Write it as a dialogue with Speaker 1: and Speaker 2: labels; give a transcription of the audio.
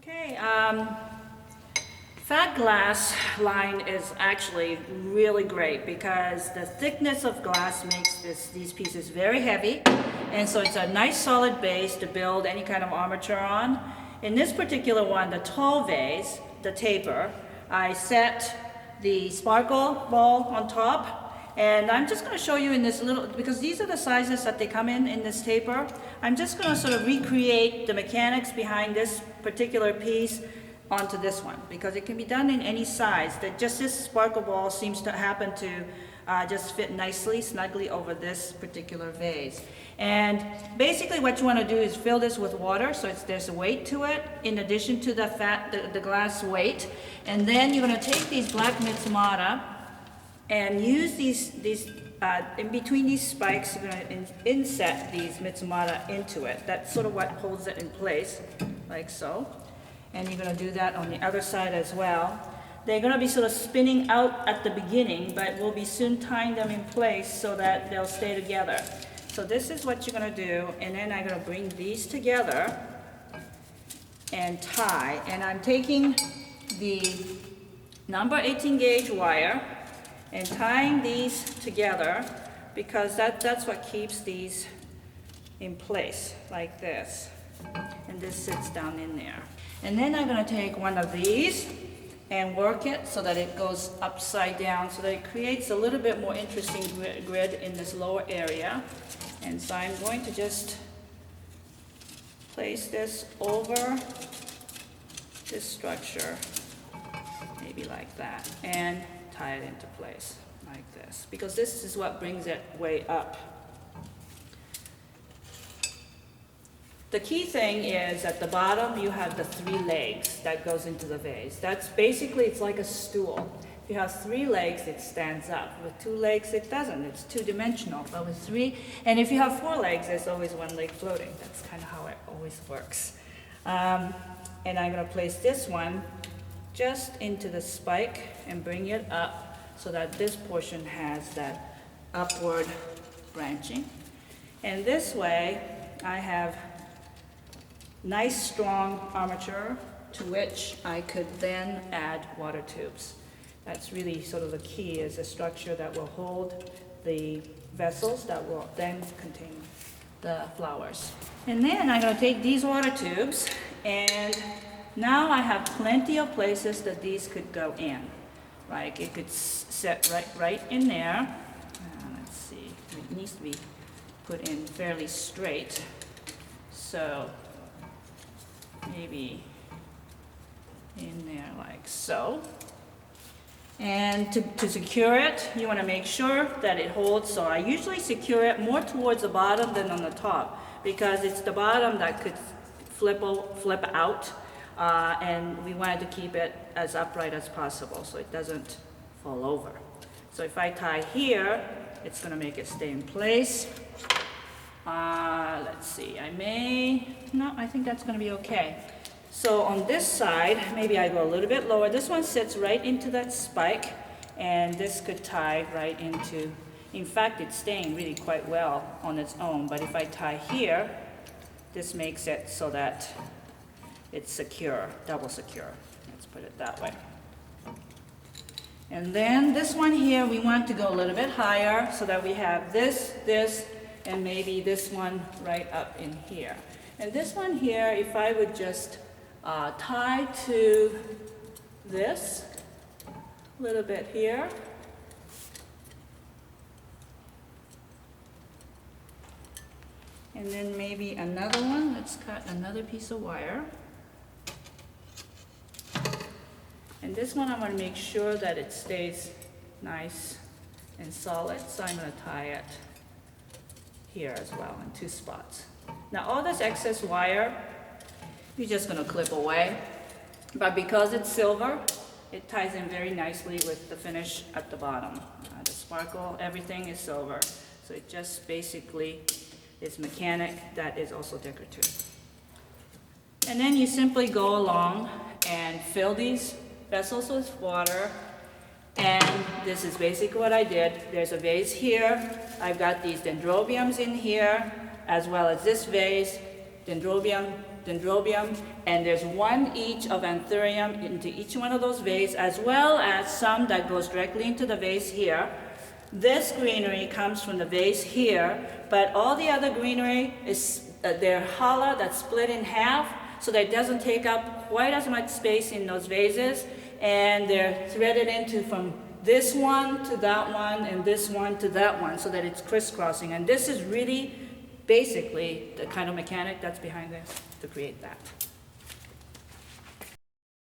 Speaker 1: Okay, fat glass line is actually really great because the thickness of glass makes these pieces very heavy, and so it's a nice solid base to build any kind of armature on. In this particular one, the tall vase, the taper, I set the sparkle ball on top, and I'm just going to show you in this little, because these are the sizes that they come in this taper. I'm just going to sort of recreate the mechanics behind this particular piece onto this one, because it can be done in any size. That just this sparkle ball seems to happen to just fit nicely, snugly over this particular vase. And basically what you want to do is fill this with water, so there's a weight to it, in addition to the glass weight. And then you're going to take these black mitsumata and use these in between these spikes, you're going to inset these mitsumata into it. That's sort of what holds it in place, like so. And you're going to do that on the other side as well. They're going to be sort of spinning out at the beginning, but we'll be soon tying them in place so that they'll stay together. So this is what you're going to do, and then I'm going to bring these together and tie. And I'm taking the number 18 gauge wire and tying these together, because that's what keeps these in place, like this. And this sits down in there. And then I'm going to take one of these and work it so that it goes upside down, so that it creates a little bit more interesting grid in this lower area. And so I'm going to just place this over this structure, maybe like that, and tie it into place like this, because this is what brings it way up. The key thing is at the bottom you have the 3 legs that goes into the vase. That's basically, it's like a stool. If you have 3 legs, it stands up. With 2 legs, it doesn't. It's 2-dimensional. But with 3, and if you have 4 legs, there's always 1 leg floating. That's kind of how it always works. And I'm going to place this one just into the spike and bring it up so that this portion has that upward branching. And this way, I have nice strong armature to which I could then add water tubes. That's really sort of the key, is a structure that will hold the vessels that will then contain the flowers. And then I'm going to take these water tubes, and now I have plenty of places that these could go in. Like it could sit right in there. Let's see, it needs to be put in fairly straight. So maybe in there like so. And to secure it, you want to make sure that it holds. So I usually secure it more towards the bottom than on the top, because it's the bottom that could flip out, and we wanted to keep it as upright as possible so it doesn't fall over. So if I tie here, it's going to make it stay in place. Let's see, I think that's going to be okay. So on this side, maybe I go a little bit lower. This one sits right into that spike, and this could tie right into, in fact, it's staying really quite well on its own, but if I tie here, this makes it so that it's secure, double secure. Let's put it that way. And then this one here, we want to go a little bit higher so that we have this, and maybe this one right up in here. And this one here, if I would just tie to this a little bit here. And then maybe another one. Let's cut another piece of wire. And this one I want to make sure that it stays nice and solid, so I'm going to tie it here as well in 2 spots. Now all this excess wire, you're just going to clip away, but because it's silver, it ties in very nicely with the finish at the bottom. The sparkle, everything is silver, so it just basically is mechanic that is also decorative. And then you simply go along and fill these vessels with water, and this is basically what I did. There's a vase here. I've got these dendrobiums in here, as well as this vase. Dendrobium, Dendrobium, and there's one each of Anthurium into each one of those vases, as well as some that goes directly into the vase here. This greenery comes from the vase here, but all the other greenery is, they're hollow, that's split in half, so that it doesn't take up quite as much space in those vases, and they're threaded into from this one to that one, and this one to that one, so that it's crisscrossing. And this is really basically the kind of mechanic that's behind this, to create that.